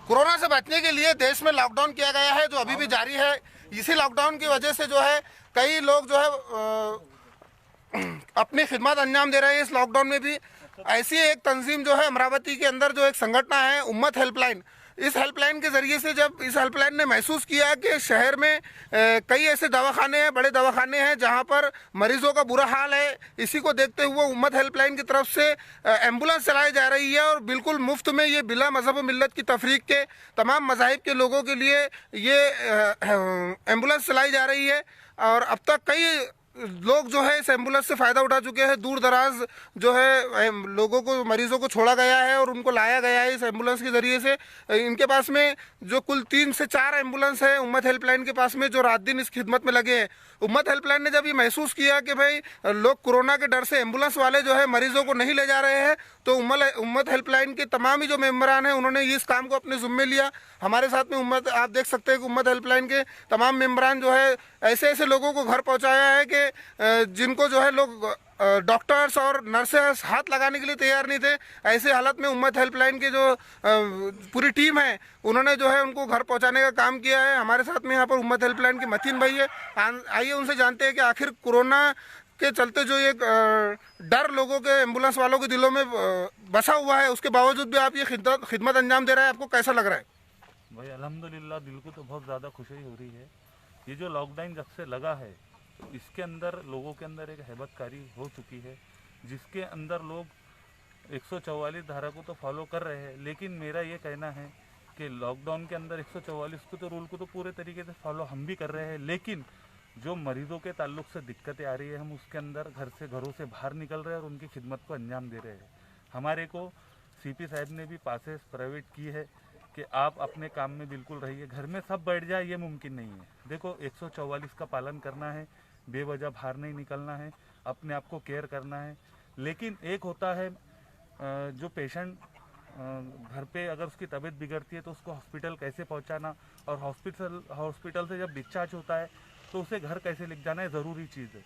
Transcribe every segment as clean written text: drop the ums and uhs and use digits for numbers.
Corona से बचने के लिए देश में लॉकडाउन किया गया है, जो अभी भी जारी है। इसी लॉकडाउन की वजह से जो है कई लोग जो है अपनी खिदमत अंजाम दे रहे हैं। इस लॉकडाउन में भी ऐसी एक तंजीम जो है अमरावती के अंदर, जो एक संगठन है उम्मत हेल्पलाइन, इस हेल्पलाइन के जरिए से जब इस हेल्पलाइन ने महसूस किया कि शहर में कई ऐसे दवाखाने हैं, बड़े दवाखाने हैं जहां पर मरीजों का बुरा हाल है, इसी को देखते हुए उम्मत हेल्पलाइन की तरफ से एम्बुलेंस चलाई जा रही है और बिल्कुल मुफ्त में ये बिला मजहब मिल्लत की तफरीक के तमाम मज़ाहिब के लोगों के लिए ये एम्बुलेंस चलाई जा रही है। और अब तक कई लोग जो है इस एम्बुलेंस से फ़ायदा उठा चुके हैं। दूर दराज जो है लोगों को, मरीजों को छोड़ा गया है और उनको लाया गया है इस एम्बुलेंस के ज़रिए से। इनके पास में जो कुल 3 से 4 एम्बुलेंस है उम्मत हेल्पलाइन के पास में, जो रात दिन इस खिदमत में लगे हैं। उम्मत हेल्पलाइन ने जब ये महसूस किया कि भाई लोग कोरोना के डर से एम्बुलेंस वाले जो है मरीजों को नहीं ले जा रहे हैं, तो उम्मत हेल्पलाइन के तमाम ही जो मेम्बरान हैं उन्होंने इस काम को अपने ज़िम्मे लिया। हमारे साथ में आप देख सकते हैं कि उम्मत हेल्पलाइन के तमाम मेम्बरान जो है ऐसे ऐसे लोगों को घर पहुंचाया है कि जिनको जो है लोग डॉक्टर्स और नर्सेस हाथ लगाने के लिए तैयार नहीं थे। ऐसे हालत में उम्मत हेल्पलाइन के जो पूरी टीम है उन्होंने जो है उनको घर पहुंचाने का काम किया है। हमारे साथ में यहाँ पर उम्मत हेल्पलाइन के मतीन भाई है। आइए उनसे जानते हैं कि आखिर कोरोना के चलते जो ये डर लोगों के, एम्बुलेंस वालों के दिलों में बसा हुआ है, उसके बावजूद भी आप ये खिदमत अंजाम दे रहे हैं, आपको कैसा लग रहा है? भाई अल्हम्दुलिल्लाह, दिल को तो बहुत ज़्यादा खुशी हो रही है। ये जो लॉकडाउन जब से लगा है तो इसके अंदर लोगों के अंदर एक हैबतकारी हो चुकी है, जिसके अंदर लोग 144 धारा को तो फॉलो कर रहे हैं। लेकिन मेरा ये कहना है कि लॉकडाउन के अंदर 144 को तो रूल को तो पूरे तरीके से फॉलो हम भी कर रहे हैं, लेकिन जो मरीजों के ताल्लुक से दिक्कतें आ रही है हम उसके अंदर घरों से बाहर निकल रहे हैं और उनकी खिदमत को अंजाम दे रहे हैं। हमारे को सीपी साहब ने भी पासेस प्राइवेट की है कि आप अपने काम में बिल्कुल रहिए, घर में सब बैठ जाए ये मुमकिन नहीं है। देखो 144 का पालन करना है, बेवजह बाहर नहीं निकलना है, अपने आप को केयर करना है। लेकिन एक होता है जो पेशेंट घर पे अगर उसकी तबीयत बिगड़ती है तो उसको हॉस्पिटल कैसे पहुंचाना, और हॉस्पिटल से जब डिस्चार्ज होता है तो उसे घर कैसे लेके जाना है, ज़रूरी चीज़ है।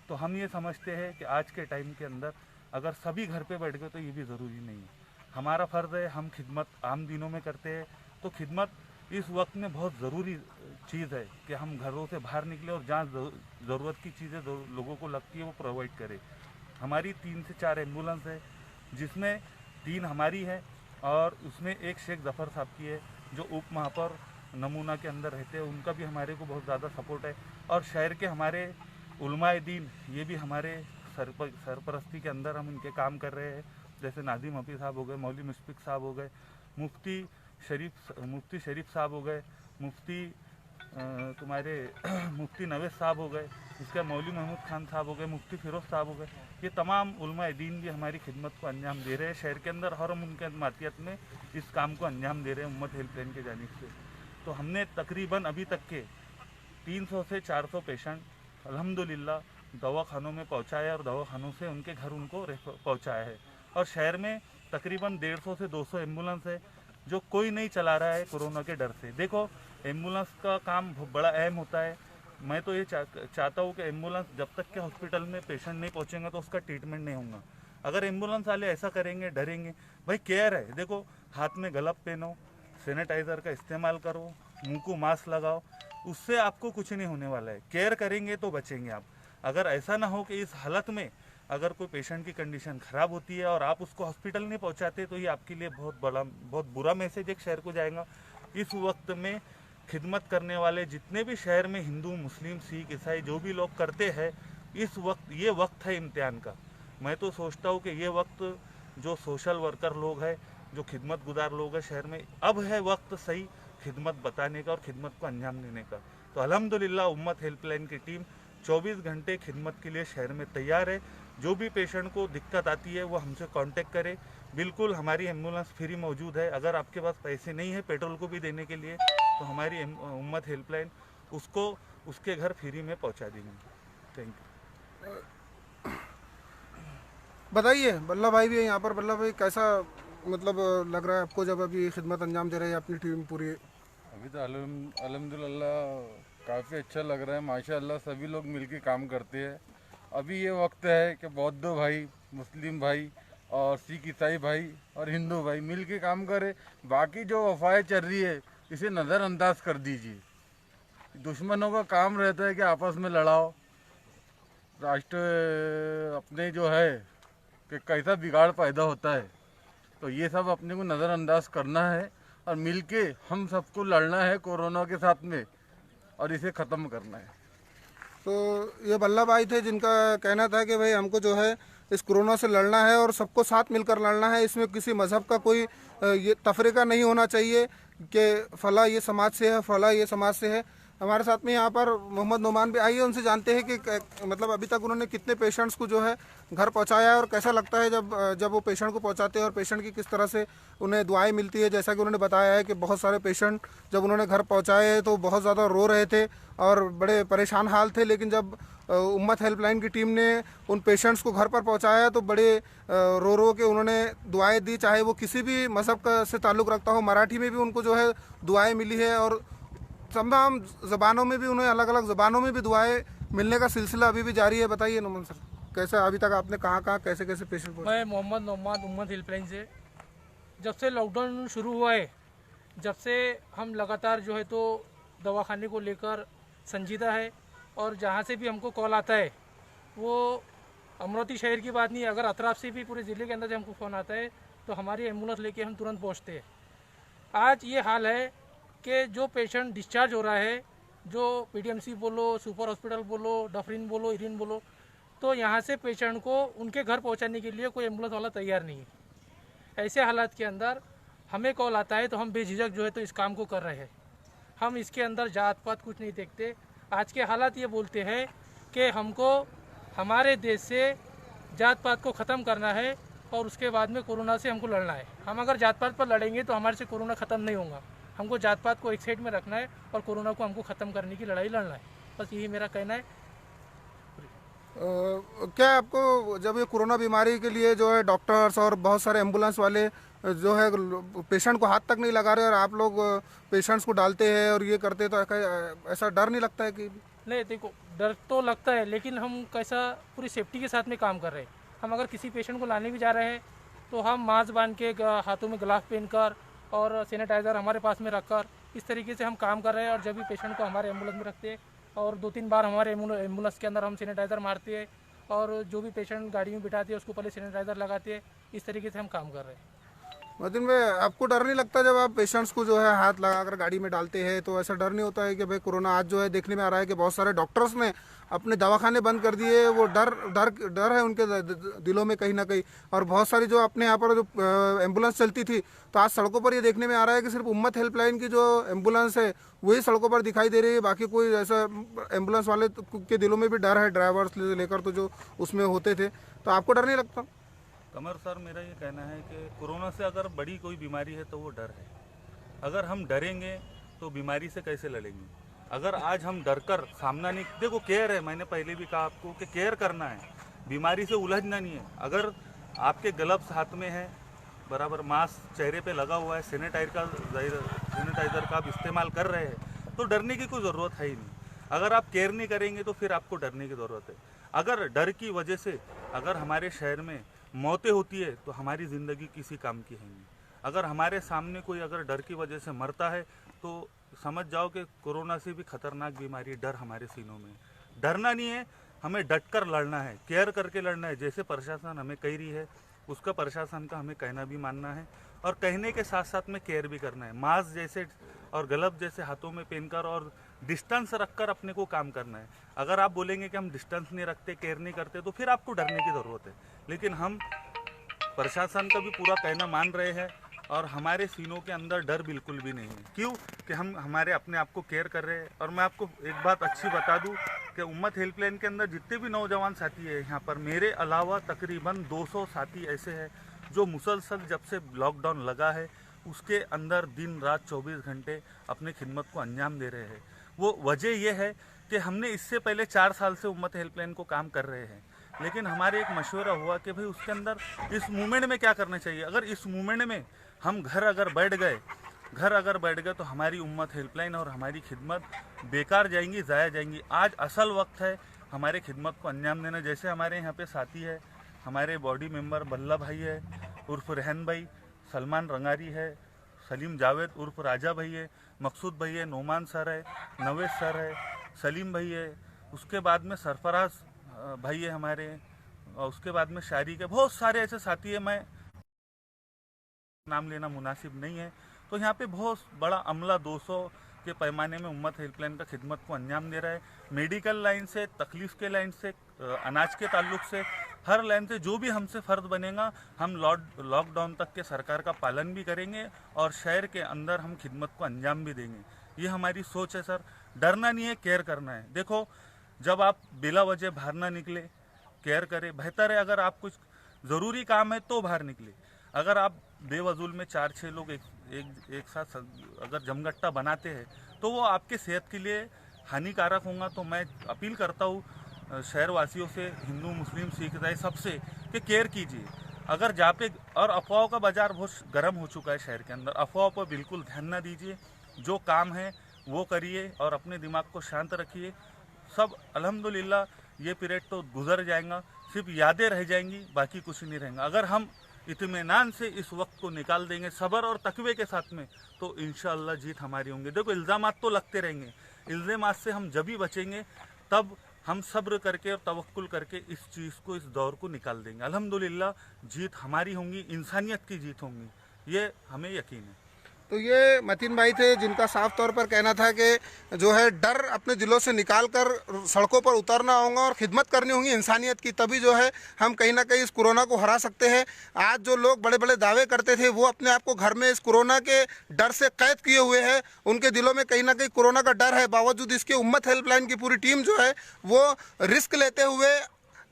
तो हम ये समझते हैं कि आज के टाइम के अंदर अगर सभी घर पे बैठ गए तो ये भी ज़रूरी नहीं है। हमारा फ़र्ज़ है, हम खिदमत आम दिनों में करते हैं, तो खिदमत इस वक्त में बहुत ज़रूरी चीज़ है कि हम घरों से बाहर निकले और जहाँ ज़रूरत की चीज़ें लोगों को लगती है वो प्रोवाइड करें। हमारी 3 से 4 एम्बुलेंस है, जिसमें 3 हमारी है और उसमें एक शेख जफ़र साहब की है जो उप महापौर नमूना के अंदर रहते हैं। उनका भी हमारे को बहुत ज़्यादा सपोर्ट है। और शहर के हमारे उलमाए दीन, ये भी हमारे सरपरस्ती के अंदर हम इनके काम कर रहे हैं। जैसे नादिम हफीज़ साहब हो गए, मौलवी मुशफिक साहब हो गए, मुफ्ती शरीफ साहब हो गए, मुफ्ती तुम्हारे मुफ्ती नवेद साहब हो गए, इसका मौलवी महमूद खान साहब हो गए, मुफ्ती फिरोज साहब हो गए। ये तमाम उलमाए दीन भी हमारी खिदमत को अंजाम दे रहे हैं शहर के अंदर, और हम उनके मातियत में इस काम को अंजाम दे रहे हैं उम्मत हेल्पलाइन के जानिब से। तो हमने तकरीबन अभी तक के 300 से 400 पेशेंट अल्हम्दुलिल्लाह दवाखानों में पहुँचाया और दवाखानों से उनके घर उनको पहुँचाया है। और शहर में तकरीबन 150 से 200 एम्बुलेंस है जो कोई नहीं चला रहा है कोरोना के डर से। देखो एम्बुलेंस का काम बहुत बड़ा अहम होता है। मैं तो ये चाहता हूँ कि एम्बुलेंस जब तक के हॉस्पिटल में पेशेंट नहीं पहुँचेंगे तो उसका ट्रीटमेंट नहीं होगा। अगर एम्बुलेंस वाले ऐसा करेंगे, डरेंगे, भाई केयर है, देखो हाथ में ग्लव पहनो, सैनिटाइज़र का इस्तेमाल करो, मुंह को मास्क लगाओ, उससे आपको कुछ नहीं होने वाला है। केयर करेंगे तो बचेंगे आप। अगर ऐसा ना हो कि इस हालत में अगर कोई पेशेंट की कंडीशन ख़राब होती है और आप उसको हॉस्पिटल नहीं पहुंचाते, तो ये आपके लिए बहुत बुरा मैसेज एक शहर को जाएगा। इस वक्त में खिदमत करने वाले जितने भी शहर में हिंदू, मुस्लिम, सिख, ईसाई जो भी लोग करते हैं, इस वक्त ये वक्त है इम्तिहान का। मैं तो सोचता हूँ कि ये वक्त जो सोशल वर्कर लोग हैं, जो खिदमत गुजार लोग हैं शहर में, अब है वक्त सही खिदमत बताने का और खिदमत को अंजाम देने का। तो अल्हम्दुलिल्लाह उम्मत हेल्पलाइन की टीम 24 घंटे खिदमत के लिए शहर में तैयार है। जो भी पेशेंट को दिक्कत आती है वो हमसे कांटेक्ट करे। बिल्कुल हमारी एम्बुलेंस फ्री मौजूद है। अगर आपके पास पैसे नहीं है पेट्रोल को भी देने के लिए, तो हमारी उम्मत हेल्पलाइन उसको उसके घर फ्री में पहुंचा देंगे। Thank you. बताइए बल्ला भाई भी है यहाँ पर। बल्ला भाई, कैसा मतलब लग रहा है आपको जब अभी खिदमत अंजाम दे रही है अपनी टीम पूरी? अभी तो अल्हम्दुलिल्लाह काफ़ी अच्छा लग रहा है, माशाअल्लाह सभी लोग मिलके काम करते हैं। अभी ये वक्त है कि बौद्ध भाई, मुस्लिम भाई, और सिख ईसाई भाई और हिंदू भाई मिल के काम करे। बाकी जो अफवाहें चल रही है इसे नज़रअंदाज कर दीजिए। दुश्मनों का काम रहता है कि आपस में लड़ाओ, राष्ट्र अपने जो है कि कैसा बिगाड़ पैदा होता है। तो ये सब अपने को नज़रअंदाज करना है और मिलके हम सबको लड़ना है कोरोना के साथ में और इसे ख़त्म करना है। तो ये वल्लभ भाई थे जिनका कहना था कि भाई हमको जो है इस कोरोना से लड़ना है और सबको साथ मिलकर लड़ना है। इसमें किसी मज़हब का कोई ये तफरीका नहीं होना चाहिए कि फला ये समाज से है, फला ये समाज से है। हमारे साथ में यहाँ पर मोहम्मद नोमान भी आइए, उनसे जानते हैं कि मतलब अभी तक उन्होंने कितने पेशेंट्स को जो है घर पहुँचाया है और कैसा लगता है जब वो पेशेंट को पहुँचाते हैं और पेशेंट की किस तरह से उन्हें दुआएं मिलती है। जैसा कि उन्होंने बताया है कि बहुत सारे पेशेंट जब उन्होंने घर पहुँचाए तो बहुत ज़्यादा रो रहे थे और बड़े परेशान हाल थे, लेकिन जब उम्मत हेल्पलाइन की टीम ने उन पेशेंट्स को घर पर पहुँचाया तो बड़े रो रो के उन्होंने दुआएँ दी, चाहे वो किसी भी मज़हब का से ताल्लुक़ रखता हो। मराठी में भी उनको जो है दुआएँ मिली है और तमाम ज़बानों में भी उन्हें अलग अलग ज़बानों में भी दुआएं मिलने का सिलसिला अभी भी जारी है। बताइए नोमान सर, कैसे अभी तक आपने कहाँ कहाँ कैसे कैसे पेशेंट पहुँचे? मैं मोहम्मद नोमान उम्मत हेल्पलाइन से, जब से लॉकडाउन शुरू हुआ है, जब से हम लगातार जो है तो दवाखाने को लेकर संजीदा है और जहाँ से भी हमको कॉल आता है वो अमरावती शहर की बात नहीं, अगर अतराफ से भी पूरे ज़िले के अंदर से हमको फ़ोन आता है तो हमारी एम्बुलेंस लेके हम तुरंत पहुँचते हैं। आज ये हाल है कि जो पेशेंट डिस्चार्ज हो रहा है, जो पीडीएमसी बोलो, सुपर हॉस्पिटल बोलो, डफरिन बोलो, इरिन बोलो, तो यहाँ से पेशेंट को उनके घर पहुँचाने के लिए कोई एम्बुलेंस वाला तैयार नहीं है। ऐसे हालात के अंदर हमें कॉल आता है तो हम बेझिझक जो है तो इस काम को कर रहे हैं। हम इसके अंदर जात पात कुछ नहीं देखते। आज के हालात ये बोलते हैं कि हमको हमारे देश से जात पात को ख़त्म करना है और उसके बाद में कोरोना से हमको लड़ना है। हम अगर जात पात पर लड़ेंगे तो हमारे से कोरोना ख़त्म नहीं होगा। हमको जात पात को एक साइड में रखना है और कोरोना को हमको ख़त्म करने की लड़ाई लड़ना है। बस यही मेरा कहना है। क्या आपको जब ये कोरोना बीमारी के लिए जो है डॉक्टर्स और बहुत सारे एम्बुलेंस वाले जो है पेशेंट को हाथ तक नहीं लगा रहे और आप लोग पेशेंट्स को डालते हैं और ये करते, तो ऐसा डर नहीं लगता है कि? नहीं, देखो डर तो लगता है, लेकिन हम कैसा पूरी सेफ्टी के साथ में काम कर रहे हैं। हम अगर किसी पेशेंट को लाने भी जा रहे हैं तो हम मास्क बांध के, हाथों में ग्लाव पहनकर और सैनिटाइज़र हमारे पास में रखकर इस तरीके से हम काम कर रहे हैं। और जब भी पेशेंट को हमारे एम्बुलेंस में रखते हैं और 2-3 बार हमारे एम्बुलेंस के अंदर हम सैनिटाइज़र मारते हैं और जो भी पेशेंट गाड़ी में बिठाते हैं उसको पहले सैनिटाइज़र लगाते हैं। इस तरीके से हम काम कर रहे हैं। मोहद्दीन भाई, आपको डर नहीं लगता जब आप पेशेंट्स को जो है हाथ लगाकर गाड़ी में डालते हैं, तो ऐसा डर नहीं होता है कि भाई कोरोना आज जो है देखने में आ रहा है कि बहुत सारे डॉक्टर्स ने अपने दवाखाने बंद कर दिए, वो डर है उनके दिलों में कहीं ना कहीं। और बहुत सारी जो अपने यहाँ पर जो एम्बुलेंस चलती थी, तो आज सड़कों पर ये देखने में आ रहा है कि सिर्फ उम्मत हेल्पलाइन की जो एम्बुलेंस है वही सड़कों पर दिखाई दे रही है। बाकी कोई ऐसा एम्बुलेंस वाले के दिलों में भी डर है, ड्राइवर्स से लेकर तो जो उसमें होते थे। तो आपको डर नहीं लगता? कमर सर, मेरा ये कहना है कि कोरोना से अगर बड़ी कोई बीमारी है तो वो डर है। अगर हम डरेंगे तो बीमारी से कैसे लड़ेंगे? अगर आज हम डर कर सामना नहीं, देखो केयर है, मैंने पहले भी कहा आपको कि केयर करना है, बीमारी से उलझना नहीं है। अगर आपके ग्लव्स हाथ में है, बराबर मास्क चेहरे पे लगा हुआ है, सैनिटाइज़र का आप इस्तेमाल कर रहे हैं, तो डरने की कोई ज़रूरत है ही नहीं। अगर आप केयर नहीं करेंगे तो फिर आपको डरने की ज़रूरत है। अगर डर की वजह से अगर हमारे शहर में मौतें होती है तो हमारी ज़िंदगी किसी काम की है नहीं। अगर हमारे सामने कोई अगर डर की वजह से मरता है तो समझ जाओ कि कोरोना से भी खतरनाक बीमारी डर हमारे सीनों में। डरना नहीं है, हमें डटकर लड़ना है, केयर करके लड़ना है। जैसे प्रशासन हमें कह रही है उसका प्रशासन का हमें कहना भी मानना है और कहने के साथ साथ में केयर भी करना है। मास्क जैसे और ग्लव जैसे हाथों में पहनकर और डिस्टेंस रखकर अपने को काम करना है। अगर आप बोलेंगे कि हम डिस्टेंस नहीं रखते, केयर नहीं करते, तो फिर आपको डरने की ज़रूरत है। लेकिन हम प्रशासन का भी पूरा कहना मान रहे हैं और हमारे सीनों के अंदर डर बिल्कुल भी नहीं है। क्यों? कि हम हमारे अपने आप को केयर कर रहे हैं। और मैं आपको एक बात अच्छी बता दूं कि उम्मत हेल्पलाइन के अंदर जितने भी नौजवान साथी हैं यहाँ पर, मेरे अलावा तकरीबन 200 साथी ऐसे हैं जो मुसलसल जब से लॉकडाउन लगा है उसके अंदर दिन रात 24 घंटे अपनी खिदमत को अंजाम दे रहे हैं। वो वजह यह है कि हमने इससे पहले 4 साल से उम्मत हेल्पलाइन को काम कर रहे हैं, लेकिन हमारे एक मशवरा हुआ कि भाई उसके अंदर इस मूवमेंट में क्या करना चाहिए। अगर इस मूवमेंट में हम घर अगर बैठ गए तो हमारी उम्मत हेल्पलाइन और हमारी खिदमत बेकार जाएंगी, ज़ाया जाएंगी। आज असल वक्त है हमारे खिदमत को अंजाम देना। जैसे हमारे यहाँ पे साथी है हमारे बॉडी मेंबर बल्ला भाई है उर्फ रेहन भाई, सलमान रंगारी है, सलीम जावेद उर्फ राजा भाई है, मकसूद भाई है, नोमान सर है, नवेद सर है, सलीम भाई है, उसके बाद में सरफराज भाई है हमारे, और उसके बाद में शारी के बहुत सारे ऐसे साथी है, मैं नाम लेना मुनासिब नहीं है। तो यहाँ पे बहुत बड़ा अमला 200 के पैमाने में उम्मत हेल्पलाइन का खिदमत को अंजाम दे रहा है। मेडिकल लाइन से, तकलीफ के लाइन से, अनाज के ताल्लुक से, हर लाइन से जो भी हमसे फ़र्ज बनेगा हम लॉकडाउन तक के सरकार का पालन भी करेंगे और शहर के अंदर हम खिदमत को अंजाम भी देंगे। ये हमारी सोच है सर। डरना नहीं है, केयर करना है। देखो, जब आप बिला वजह बाहर ना निकले, केयर करें। बेहतर है अगर आप कुछ ज़रूरी काम है तो बाहर निकले। अगर आप बेवजूल में 4-6 लोग एक साथ अगर जमघट्टा बनाते हैं तो वो आपके सेहत के लिए हानिकारक होगा। तो मैं अपील करता हूँ शहरवासियों से, हिंदू मुस्लिम सिख ईसाई सबसे, कि केयर कीजिए। अगर जहाँ पे, और अफवाहों का बाजार बहुत गर्म हो चुका है शहर के अंदर, अफवाहों पर बिल्कुल ध्यान ना दीजिए। जो काम है वो करिए और अपने दिमाग को शांत रखिए। सब अल्हम्दुलिल्लाह ये पीरियड तो गुजर जाएगा, सिर्फ यादें रह जाएंगी, बाकी कुछ नहीं रहेगा। अगर हम इत्मीनान से इस वक्त को निकाल देंगे सब्र और तकवे के साथ में, तो इंशाअल्लाह जीत हमारी होंगी। देखो, इल्ज़ामात तो लगते रहेंगे, इल्ज़ामात से हम जब ही बचेंगे तब हम सब्र करके और तवक्कुल करके इस चीज़ को, इस दौर को निकाल देंगे। अल्हम्दुलिल्लाह जीत हमारी होंगी, इंसानियत की जीत होंगी, ये हमें यकीन है। तो ये मतीन भाई थे जिनका साफ तौर पर कहना था कि जो है डर अपने दिलों से निकाल कर सड़कों पर उतरना होगा और खिदमत करनी होगी इंसानियत की, तभी जो है हम कहीं ना कहीं इस कोरोना को हरा सकते हैं। आज जो लोग बड़े बड़े दावे करते थे वो अपने आप को घर में इस कोरोना के डर से कैद किए हुए हैं। उनके दिलों में कहीं ना कहीं कोरोना का डर है। बावजूद इसके उम्मत हेल्पलाइन की पूरी टीम जो है वो रिस्क लेते हुए,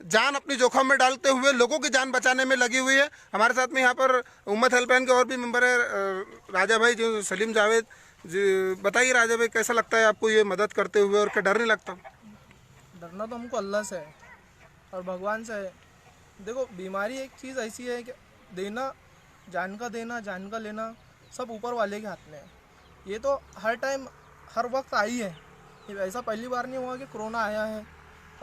जान अपनी जोखिम में डालते हुए लोगों की जान बचाने में लगी हुई है। हमारे साथ में यहाँ पर उम्मत हेल्पलाइन के और भी मेंबर है, राजा भाई, जो सलीम जावेद जी। बताइए राजा भाई, कैसा लगता है आपको ये मदद करते हुए और क्या डर नहीं लगता? डरना तो हमको अल्लाह से है और भगवान से है। देखो, बीमारी एक चीज़ ऐसी है कि देना, जान का लेना सब ऊपर वाले के हाथ में है। ये तो हर टाइम हर वक्त आई है, ये ऐसा पहली बार नहीं हुआ कि कोरोना आया है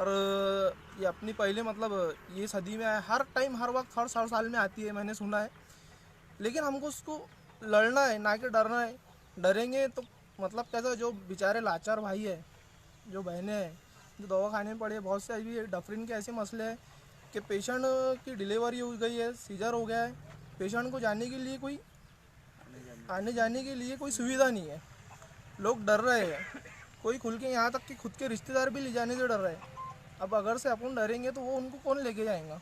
और ये अपनी पहले मतलब ये सदी में आया। हर टाइम हर वक्त हर साल में आती है, मैंने सुना है। लेकिन हमको उसको लड़ना है, ना कि डरना है। डरेंगे तो मतलब कैसा, जो बेचारे लाचार भाई है, जो बहनें हैं, जो दवाखाने में पड़े, बहुत से अभी डफरिन के ऐसे मसले हैं कि पेशेंट की डिलीवरी हो गई है, सीजर हो गया है, पेशेंट को जाने के लिए कोई आने जाने के लिए कोई सुविधा नहीं है। लोग डर रहे हैं, कोई खुल के, यहाँ तक कि खुद के रिश्तेदार भी ले जाने से डर रहे हैं। अब अगर से अपन डरेंगे तो वो उनको कौन लेके जाएगा,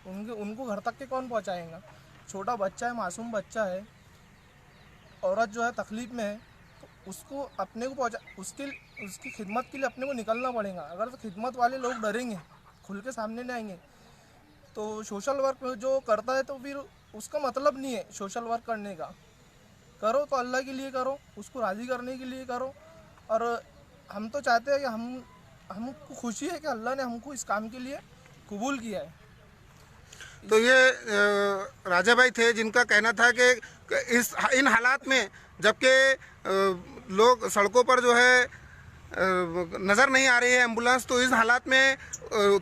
उनको घर तक के कौन पहुँचाएगा? छोटा बच्चा है, मासूम बच्चा है, औरत जो है तकलीफ़ में है, तो उसको अपने को उसकी खिदमत के लिए अपने को निकलना पड़ेगा। अगर तो खिदमत वाले लोग डरेंगे, खुल के सामने नहीं आएंगे, तो सोशल वर्क जो करता है तो फिर उसका मतलब नहीं है सोशल वर्क करने का। करो तो अल्लाह के लिए करो, उसको राज़ी करने के लिए करो। और हम तो चाहते हैं कि हमको खुशी है कि अल्लाह ने हमको इस काम के लिए कबूल किया है। तो ये राजा भाई थे जिनका कहना था कि इन हालात में, जबकि लोग सड़कों पर जो है नज़र नहीं आ रही है एम्बुलेंस, तो इस हालात में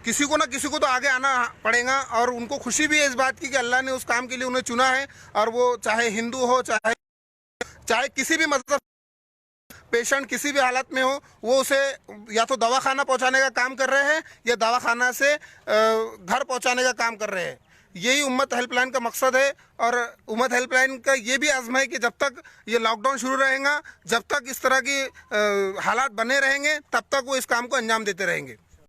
किसी को ना किसी को तो आगे आना पड़ेगा। और उनको खुशी भी है इस बात की कि अल्लाह ने उस काम के लिए उन्हें चुना है। और वो चाहे हिंदू हो, चाहे किसी भी मजहब पेशेंट किसी भी हालत में हो, वो उसे या तो दवाखाना पहुंचाने का काम कर रहे हैं या दवाखाना से घर पहुंचाने का काम कर रहे हैं। यही उम्मत हेल्पलाइन का मकसद है। और उम्मत हेल्पलाइन का ये भी अज़्म है कि जब तक ये लॉकडाउन शुरू रहेगा, जब तक इस तरह की हालात बने रहेंगे, तब तक वो इस काम को अंजाम देते रहेंगे।